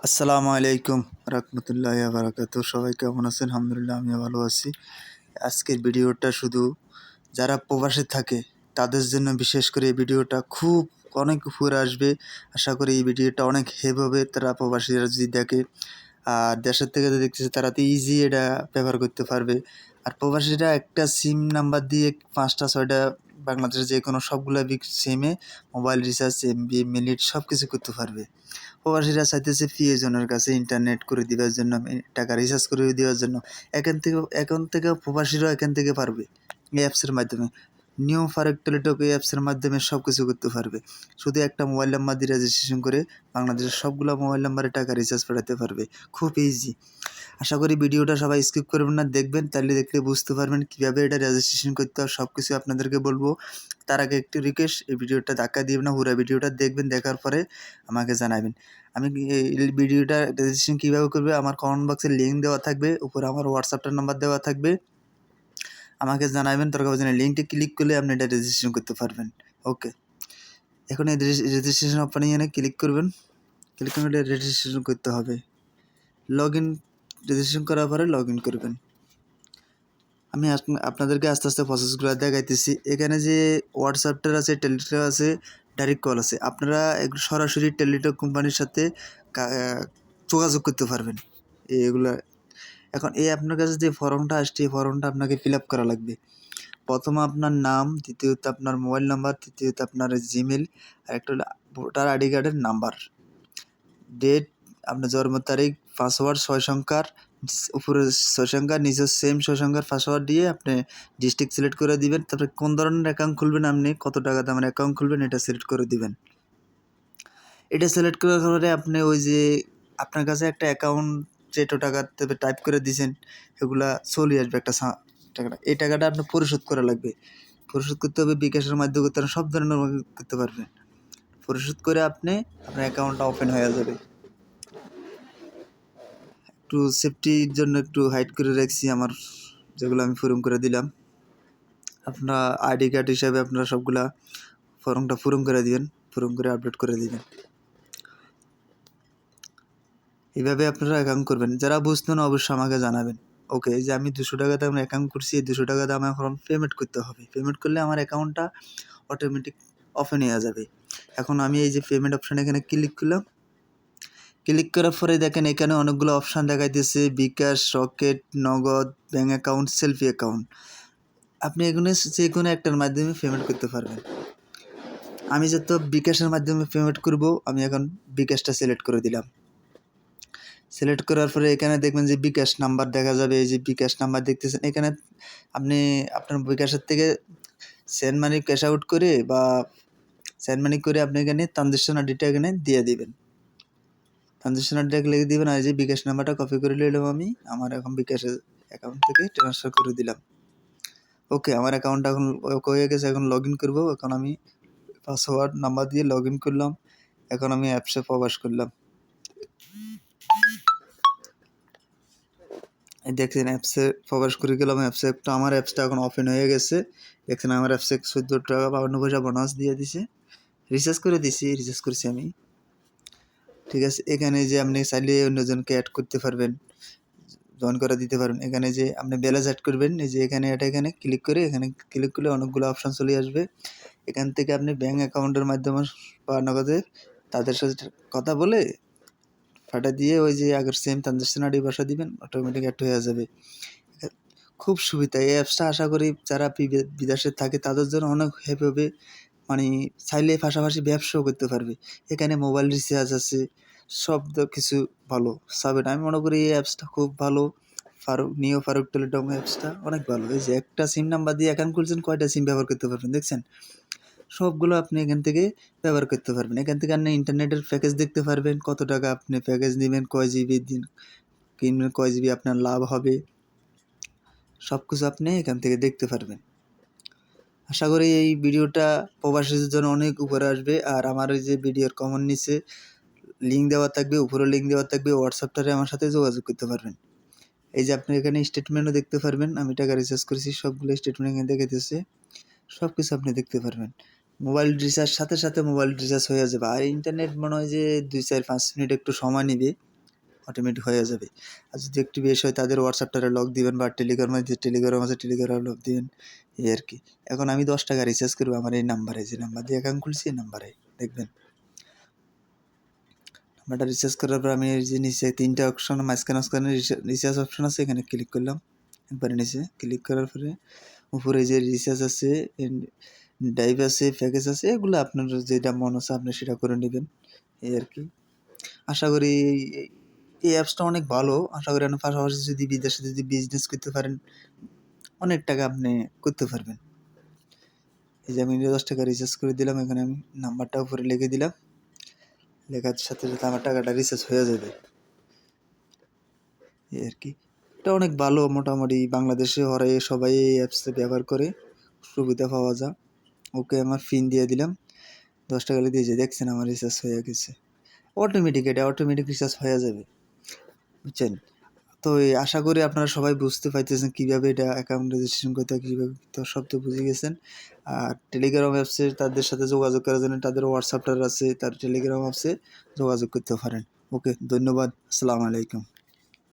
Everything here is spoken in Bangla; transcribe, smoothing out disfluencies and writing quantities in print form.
আসসালামু আলাইকুম রহমতুল্লাহি ওয়া বারাকাতুহু। সবাই কেমন আছেন? আলহামদুলিল্লাহ আমিও ভালো আছি। আজকের ভিডিওটা শুধু যারা প্রবাসে থাকে তাদের জন্য, বিশেষ করে এই ভিডিওটা খুব অনেক উপরে আসবে। আশা করি এই ভিডিওটা অনেক হেল্প হবে তারা প্রবাসীরা যদি দেখে। আর দেশের থেকে যে দেখতেছে তারা তো ইজি এটা ব্যবহার করতে পারবে। আর প্রবাসীরা একটা সিম নাম্বার দিয়ে ৫টা ৬টা বাংলাদেশের যে কোনো সবগুলা সিমে মোবাইল রিচার্জ, এমবি, মিনিট সব কিছু করতে পারবে। প্রবাসীরা চাইতেছে প্রিয়জনের কাছে ইন্টারনেট করে দেওয়ার জন্য, টাকা রিচার্জ করে দেওয়ার জন্য। এখন থেকে প্রবাসীরাও এখান থেকে পারবে এই অ্যাপসের মাধ্যমে। নিউ ফারুক টেলিটক এই অ্যাপসের মাধ্যমে সব কিছু করতে পারবে। শুধু একটা মোবাইল নাম্বার দিয়ে রেজিস্ট্রেশন করে বাংলাদেশের সবগুলো মোবাইল নাম্বারে টাকা রিচার্জ পাঠাতে পারবে। খুব ইজি। আশা করি ভিডিওটা সবাই স্কিপ করবেন না, দেখবেন। তাহলে দেখলে বুঝতে পারবেন কীভাবে এটা রেজিস্ট্রেশন করতে হয়। সব কিছু আপনাদেরকে বলবো। তার আগে একটি রিকোয়েস্ট, এই ভিডিওটা ধাক্কা দিবেন না, পুরো ভিডিওটা দেখবেন, দেখার পরে আমাকে জানাবেন। আমি এই ভিডিওটা রেজিস্ট্রেশন কীভাবে করবে আমার কমেন্ট বক্সে লিঙ্ক দেওয়া থাকবে, উপরে আমার হোয়াটসঅ্যাপটার নাম্বার দেওয়া থাকবে। আমাকে জানাবেন, দরকার পড়লে লিঙ্কটি ক্লিক করলে আপনি এটা রেজিস্ট্রেশন করতে পারবেন। ওকে, এখন এই রেজিস্ট্রেশন অপশনে এখানে ক্লিক করবেন। ক্লিক করে এটা রেজিস্ট্রেশন করতে হবে। রেজিস্ট্রেশন করার পরে লগ ইন করবেন। আমি আপনাদেরকে আস্তে আস্তে প্রসেসগুলো দেখাইতেছি। এখানে যে হোয়াটসঅ্যাপটার আছে, টেলিটক আছে, ডাইরেক্ট কল আছে। আপনারা সরাসরি টেলিটক কোম্পানির সাথে যোগাযোগ করতে পারবেন এগুলা। এখন আপনার কাছে যে ফর্মটা আসছে, এই ফর্মটা আপনাকে ফিল আপ করা লাগবে। প্রথমে আপনার নাম, দ্বিতীয়ত আপনার মোবাইল নাম্বার, তৃতীয়ত আপনার জিমেল, আর একটা হলো ভোটার আইডি কার্ডের নাম্বার, ডেট, আপনার জন্ম তারিখ, পাসওয়ার্ড ৬ সংখ্যার, উপরে ৬ সংখ্যা, নিচের সেম ৬ সংখ্যার পাসওয়ার্ড দিয়ে আপনি ডিস্ট্রিক্ট সিলেক্ট করে দিবেন। তারপরে কোন ধরনের অ্যাকাউন্ট খুলবেন, আপনি কত টাকা দামের অ্যাকাউন্ট খুলবেন এটা সিলেক্ট করে দিবেন। এটা সিলেক্ট করার পরে আপনি ওই যে আপনার কাছে একটা অ্যাকাউন্ট যেটা টাকা টাইপ করে দিয়েছেন এগুলা চলে আসবে একটা টাকাটা। এই টাকাটা আপনি পরিশোধ করা লাগবে। পরিশোধ করতে হবে বিকাশের মাধ্যমে, করতে হবে, সব ধরনের করতে পারবেন। পরিশোধ করে আপনার অ্যাকাউন্টটা ওপেন হয়ে যাবে। একটু সেফটির জন্য একটু হাইড করে রাখছি আমার, যেগুলো আমি পূরণ করে দিলাম। আপনার আইডি কার্ড হিসাবে আপনারা সবগুলা ফর্মটা পূরণ করে দিবেন, পূরণ করে আপডেট করে দিবেন। এইভাবে আপনারা অ্যাকাউন্ট করবেন। যারা বুঝতেন অবশ্যই আমাকে জানাবেন। ওকে, এই যে আমি 200 টাকা দাম অ্যাকাউন্ট করছি, এই 200 টাকা দাম এখন পেমেন্ট করতে হবে। পেমেন্ট করলে আমার অ্যাকাউন্টটা অটোমেটিক ওপেন হয়ে যাবে। এখন আমি এই যে পেমেন্ট অপশান এখানে ক্লিক করলাম। ক্লিক করার পরে দেখেন এখানে অনেকগুলো অপশান দেখাইতেছে, বিকাশ, রকেট, নগদ, ব্যাঙ্ক অ্যাকাউন্ট, সেলফি অ্যাকাউন্ট। আপনি এগুলো যে কোনো একটার মাধ্যমে পেমেন্ট করতে পারবেন। আমি যেহেতু বিকাশের মাধ্যমে পেমেন্ট করব, আমি এখন বিকাশটা সিলেক্ট করে দিলাম। সিলেক্ট করার পরে এখানে দেখবেন যে বিকাশ নাম্বার দেখা যাবে। এই যে বিকাশ নাম্বার দেখতেছেন, এখানে আপনি আপনার বিকাশের থেকে সেন্ড মানি ক্যাশ আউট করে বা সেন্ড মানি করে আপনি এখানে ট্রানজেকশন আইডিটা এখানে দিয়ে দিবেন। ট্রানজেকশন আইডিটা লিখে দিবেন। আর এই যে বিকাশ নাম্বারটা কপি করে নিলাম আমি, আমার এখন বিকাশের অ্যাকাউন্ট থেকে ট্রান্সফার করে দিলাম। ওকে, আমার অ্যাকাউন্টটা এখন হয়ে গেছে। এখন লগ ইন করবো। এখন আমি পাসওয়ার্ড নাম্বার দিয়ে লগ ইন করলাম। এখন আমি অ্যাপসে প্রবেশ করলাম। দেখছেন অ্যাপসে প্রবেশ করে গেলাম। আমার অ্যাপসটা এখন ওপেন হয়ে গেছে। দেখছেন আমার অ্যাপসে 14 টাকা 52 পয়সা বোনাস দিয়ে দিছে। রিচার্জ করে দিছি, রিচার্জ করছি আমি। ঠিক আছে, এখানে যে আপনি চাইলে অন্যজনকে অ্যাড করতে পারবেন, জয়েন করে দিতে পারবেন। এখানে যে আপনি ব্যালেন্স অ্যাড করবেন, এই যে এখানে এখানে ক্লিক করে, এখানে ক্লিক করলে অনেকগুলো অপশান চলে আসবে। এখান থেকে আপনি ব্যাঙ্ক অ্যাকাউন্টের মাধ্যমে বা নগদে তাদের সাথে কথা বলে ফাটা দিয়ে ওই যে আগের সেম ট্রানজেকশন আইডি বসা দিবেন, অটোমেটিক অ্যাড হয়ে যাবে। খুব সুবিধা এই অ্যাপসটা। আশা করি যারা বিদেশে থাকে তাদের জন্য অনেক হেল্প হবে। মানে চাইলে পাশাপাশি ব্যবসাও করতে পারবে। এখানে মোবাইল রিচার্জ আছে, সব কিছু ভালো সাবেন। আমি মনে করি এই অ্যাপসটা খুব ভালো। নিউ ফারুক টেলিটক অ্যাপসটা অনেক ভালো। এই যে একটা সিম নাম্বার দিয়ে অ্যাকাউন্ট খুলছেন, কয়টা সিম ব্যবহার করতে পারবেন দেখছেন। সবগুলো আপনি এখান থেকে ব্যবহার করতে পারবেন। এখান থেকে আপনি ইন্টারনেটের প্যাকেজ দেখতে পারবেন, কত টাকা আপনি প্যাকেজ নেবেন, কয় জিবি দিন কিনবেন, কয় জিবি আপনার লাভ হবে, সব কিছু আপনি এখান থেকে দেখতে পারবেন। আশা করি এই ভিডিওটা প্রবাসীদের জন্য অনেক উপরে আসবে। আর আমার ওই যে ভিডিওর কমেন্ট নিচে লিঙ্ক দেওয়া থাকবে, উপরে লিঙ্ক দেওয়া থাকবে, হোয়াটসঅ্যাপটারে আমার সাথে যোগাযোগ করতে পারবেন। এই যে আপনি এখানে স্টেটমেন্টও দেখতে পারবেন, আমি টাকা রিচার্জ করেছি সবগুলো স্টেটমেন্ট এখানে দেখাইতেছে। সব কিছু আপনি দেখতে পারবেন। মোবাইল রিচার্জ সাথে সাথে মোবাইল রিচার্জ হয়ে যাবে। আর ইন্টারনেট মনে হয় যে 2-4-5 মিনিট একটু সময় নেবে। অটোমেটিক হয়ে যাবে। আর যদি একটু বেশি হয় তাদের হোয়াটসঅ্যাপটারে লক দিবেন বা টেলিগ্রাম আছে টেলিগ্রামে লক দিবেন, এই আর কি। এখন আমি 10 টাকা রিচার্জ করবো আমার এই নাম্বারে, যে নাম্বার দিয়ে অ্যাকাউন্ট খুলছি এই নাম্বারে দেখবেন। নাম্বারটা রিচার্জ করার পর আমি এই যে নিচে 3টা অপশন মাঝখানে রিচার্জ অপশন আছে, এখানে ক্লিক করলাম। একবারে নিচে ক্লিক করার পরে উপরে যে রিচার্জ আছে, ডাইভ আছে, প্যাকেজ আছে, এগুলো আপনার যেটা মন আছে আপনি সেটা করে নেবেন, এই আর কি। আশা করি এই অ্যাপসটা অনেক ভালো। আশা করি আপনি পাশাপাশি যদি বিদেশে যদি বিজনেস করতে পারেন, অনেক টাকা আপনি করতে পারবেন। এই যে আমি 10 টাকা রিচার্জ করে দিলাম, এখানে আমি নাম্বারটা উপরে লিখে দিলাম, লেখার সাথে সাথে আমার টাকাটা রিচার্জ হয়ে যাবে, এই আর কি। এটা অনেক ভালো, মোটামুটি বাংলাদেশে সবাই এই অ্যাপসটা ব্যবহার করে, সুবিধা পাওয়া যায়। ওকে আমার পিন দিয়ে দিলাম, 10 টাকা দিয়েছে, দেখছেন আমার রিচার্জ হয়ে গেছে অটোমেটিক। এটা অটোমেটিক রিচার্জ হয়ে যাবে, বুঝছেন? তো এই আশা করি আপনারা সবাই বুঝতে পারতেছেন কীভাবে এটা অ্যাকাউন্ট রেজিস্ট্রেশন করতে হয়, কীভাবে তো সব তো বুঝে গেছেন। আর টেলিগ্রাম অ্যাপসে তাদের সাথে যোগাযোগ করার জন্য তাদের হোয়াটসঅ্যাপটার আছে, তার টেলিগ্রাম অ্যাপসে যোগাযোগ করতে পারেন। ওকে, ধন্যবাদ, আসসালামু আলাইকুম।